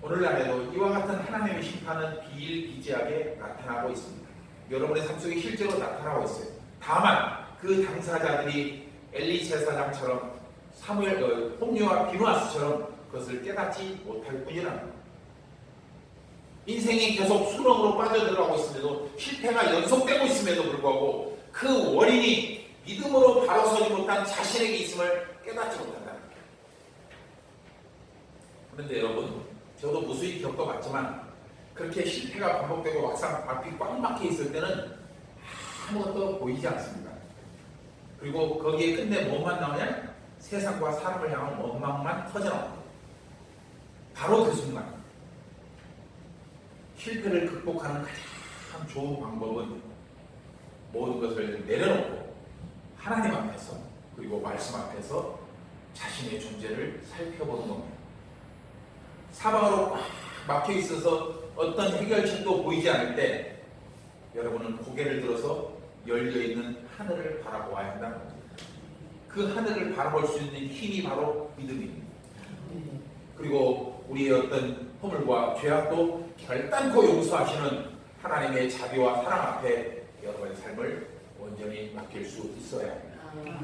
오늘날에도 이와 같은 하나님의 심판은 비일비재하게 나타나고 있습니다. 여러분의 삶 속에 실제로 나타나고 있어요. 다만 그 당사자들이 엘리 제사장처럼 사무엘, 홈리와 비누아스처럼 그것을 깨닫지 못할 뿐이라는 거예요. 인생이 계속 수렁으로 빠져들어가고 있음에도 실패가 연속되고 있음에도 불구하고 그 원인이 믿음으로 바로 서지 못한 자신에게 있음을 깨닫지 못한다는 거예요. 그런데 여러분, 저도 무수히 겪어봤지만 그렇게 실패가 반복되고 막상 앞이 꽉 막혀 있을 때는 아무것도 보이지 않습니다. 그리고 거기에 끝내 뭐만 나오냐? 세상과 사람을 향한 원망만 터져나옵니다. 바로 그 순간 실패를 극복하는 가장 좋은 방법은 모든 것을 내려놓고 하나님 앞에서 그리고 말씀 앞에서 자신의 존재를 살펴보는 겁니다. 사방으로 꽉 막혀 있어서 어떤 해결책도 보이지 않을 때 여러분은 고개를 들어서 열려있는 하늘을 바라보아야 한다는 겁니다. 그 하늘을 바라볼 수 있는 힘이 바로 믿음입니다. 그리고 우리의 어떤 허물과 죄악도 결단코 용서하시는 하나님의 자비와 사랑 앞에 여러분의 삶을 온전히 맡길 수 있어야 합니다.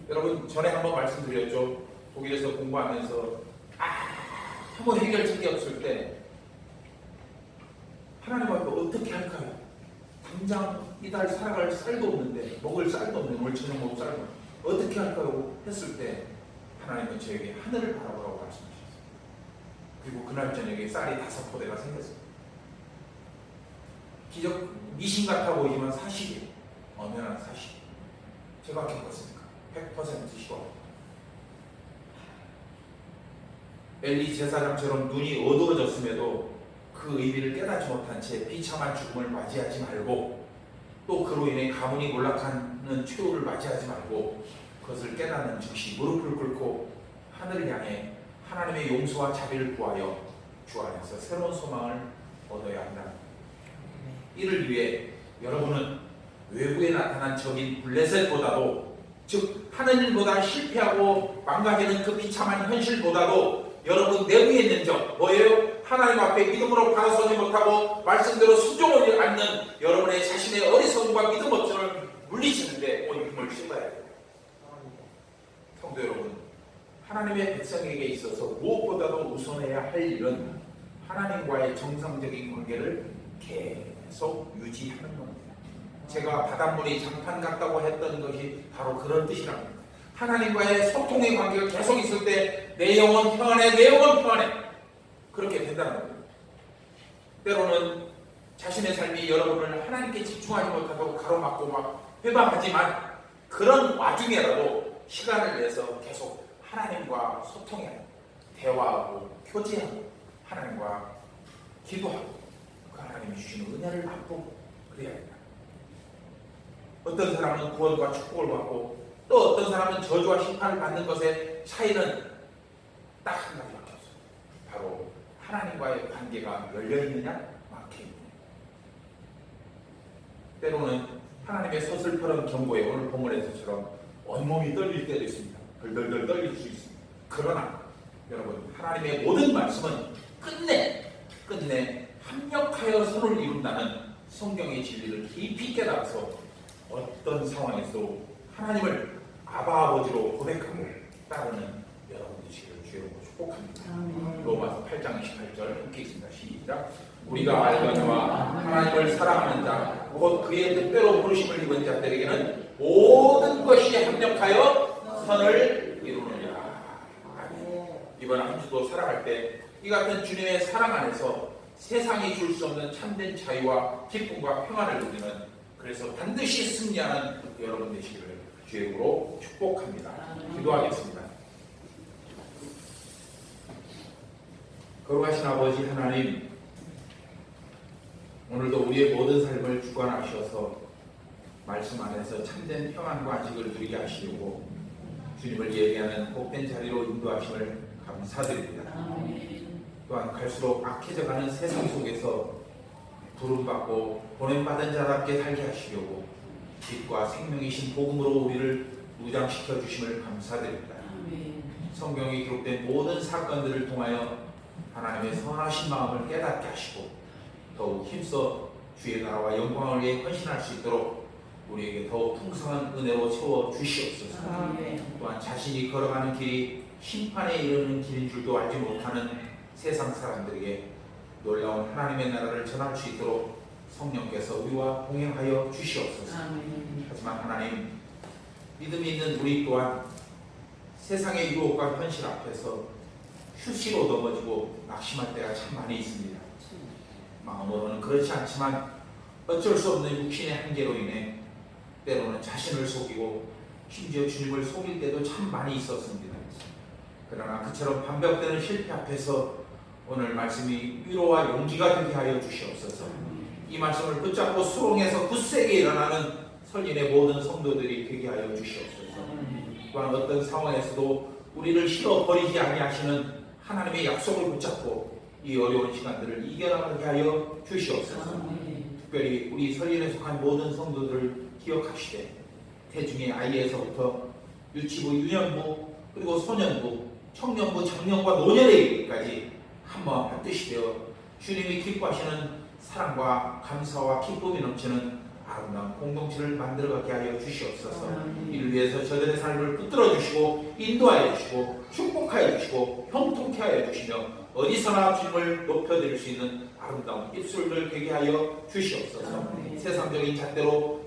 여러분, 전에 한번 말씀드렸죠. 독일에서 공부하면서 아무 해결책이 없을 때 하나님 앞에 어떻게 할까요? 당장 이달 살아갈 쌀도 없는데, 먹을 쌀도 없는데, 오늘 저녁 먹을 쌀도 없는데 어떻게 할까요? 했을 때 하나님은 저에게 하늘을 바라보라고 말씀하셨어요. 그리고 그날 저녁에 쌀이 5포대가 생겼어요. 기적 미신 같아 보이지만 사실이에요. 엄연한 사실. 제가 겪었으니까 100% 시원. 엘리 제사장처럼 눈이 어두워졌음에도 그 의미를 깨닫지 못한 채 비참한 죽음을 맞이하지 말고 또 그로 인해 가문이 몰락하는 최후를 맞이하지 말고 그것을 깨닫는 즉시 무릎을 꿇고 하늘을 향해 하나님의 용서와 자비를 구하여 주 안에서 새로운 소망을 얻어야 한다. 이를 위해 여러분은 외부에 나타난 적인 블레셋보다도, 즉 하느님보다 실패하고 망가지는 그 비참한 현실보다도 여러분 내부에 있는 적 뭐예요? 하나님 앞에 믿음으로 바라서지 못하고 말씀대로 순종하지 않는 여러분의 자신의 어리석음과 믿음 없음을 물리치는데 온 힘을 쏟아야 돼요. 성도 여러분, 하나님의 백성에게 있어서 무엇보다도 우선해야 할 일은 하나님과의 정상적인 관계를 계속 유지하는 겁니다. 제가 바닷물이 장판 같다고 했던 것이 바로 그런 뜻이랍니다. 하나님과의 소통의 관계가 계속 있을 때 내 영혼 평안해, 내 영혼 평안해. 그렇게 된다는 겁니다. 때로는 자신의 삶이 여러분을 하나님께 집중하지 못하도록 가로막고 막 회방하지만 그런 와중에라도 시간을 내서 계속 하나님과 소통해 대화하고 교제하고 하나님과 기도하고 그 하나님이 주시는 은혜를 받고 그래야 된다. 어떤 사람은 구원과 축복을 받고 또 어떤 사람은 저주와 심판을 받는 것의 차이는 딱 한 가지밖에 없어요. 바로 하나님과의 관계가 열려있느냐 막혀있느냐. 때로는 하나님의 서슬퍼런 경고에 오늘 본문에서처럼 온몸이 떨릴 때도 있습니다. 덜덜덜 떨릴 수 있습니다. 그러나 여러분 하나님의 모든 말씀은 끝내 합력하여 선을 이룬다는 성경의 진리를 깊이 깨달아서 어떤 상황에서도 하나님을 아바 아버지로 고백하고 따르는 여러분 되시기를 주여 축복합니다. 로마서 8장 28절 함께 읽습니다. 시작. 우리가 알거니와 하나님을 사랑하는 자 곧 그의 뜻대로 부르심을 입은 자들에게는 모든 것이 합력하여 선을 이루느니라. 이번 한 주도 살아갈 때 이 같은 주님의 사랑 안에서 세상이 줄 수 없는 참된 자유와 기쁨과 평안을 누리는 그래서 반드시 승리하는 여러분 되시기를 주의 이름으로 축복합니다. 기도하겠습니다. 거룩하신 아버지 하나님, 오늘도 우리의 모든 삶을 주관하셔서 말씀 안에서 참된 평안과 안식을 누리게 하시려고 주님을 예배하는 복된 자리로 인도하심을 감사드립니다. 또한 갈수록 악해져가는 세상 속에서 부름받고 보냄받은 자답게 살게 하시려고 빛과 생명이신 복음으로 우리를 무장시켜 주심을 감사드립니다. 성경에 기록된 모든 사건들을 통하여 하나님의 선하신 마음을 깨닫게 하시고 더욱 힘써 주의 나라와 영광을 위해 헌신할 수 있도록 우리에게 더욱 풍성한 은혜로 채워 주시옵소서. 또한 자신이 걸어가는 길이 심판에 이르는 길인 줄도 알지 못하는 세상 사람들에게 놀라운 하나님의 나라를 전할 수 있도록 성령께서 우리와 동행하여 주시옵소서. 하지만 하나님, 믿음이 있는 우리 또한 세상의 유혹과 현실 앞에서 휴시로 넘어지고 낙심할 때가 참 많이 있습니다. 마음으로는 그렇지 않지만 어쩔 수 없는 육신의 한계로 인해 때로는 자신을 속이고 심지어 주님을 속일 때도 참 많이 있었습니다. 그러나 그처럼 반복되는 실패 앞에서 오늘 말씀이 위로와 용기가 되게 하여 주시옵소서. 이 말씀을 붙잡고 수롱에서 굳세게 일어나는 설린의 모든 성도들이 되게 하여 주시옵소서. 또한 어떤 상황에서도 우리를 실어버리지 아니하시는 하나님의 약속을 붙잡고 이 어려운 시간들을 이겨나가게 하여 주시옵소서. 특별히 우리 설린에 속한 모든 성도들을 기억하시되 태중의 아이에서부터 유치부, 유년부, 그리고 소년부, 청년부, 장년과 노년에 이르기까지 한마음 한뜻이 되어 주님이 기뻐하시는 사랑과 감사와 기쁨이 넘치는 아름다운 공동체를 만들어가게 하여 주시옵소서. 이를 위해서 저들의 삶을 붙들어 주시고 인도하여 주시고 축복하여 주시고 형통케 하여 주시며 어디서나 주님을 높여드릴 수 있는 아름다운 입술들 되게 하여 주시옵소서. 세상적인 잣대로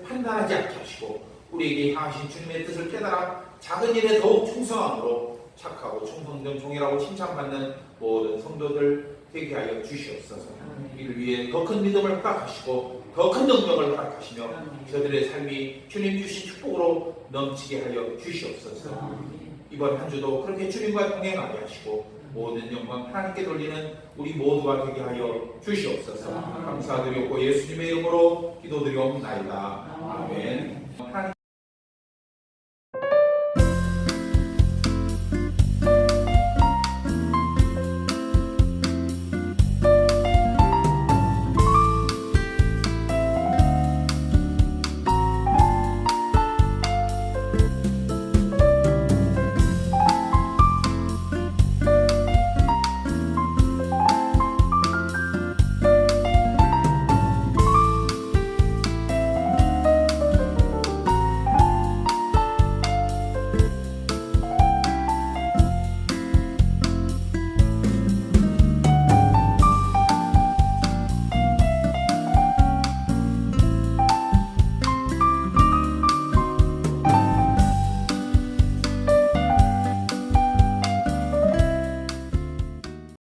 판단하지 않게 하시고 우리에게 향하신 주님의 뜻을 깨달아 작은 일에 더욱 충성함으로 착하고 충성된 종이라고 칭찬받는 모든 성도들 되게 하여 주시옵소서. 이를 위해 더 큰 믿음을 허락하시고 더 큰 능력을 허락하시며 저들의 삶이 주님 주신 축복으로 넘치게 하여 주시옵소서. 이번 한 주도 그렇게 주님과 동행하게 하시고 모든 영광 하나님께 돌리는 우리 모두가 되게 하여 주시옵소서. 감사드리고 예수님의 이름으로 기도드리옵나이다. 아멘.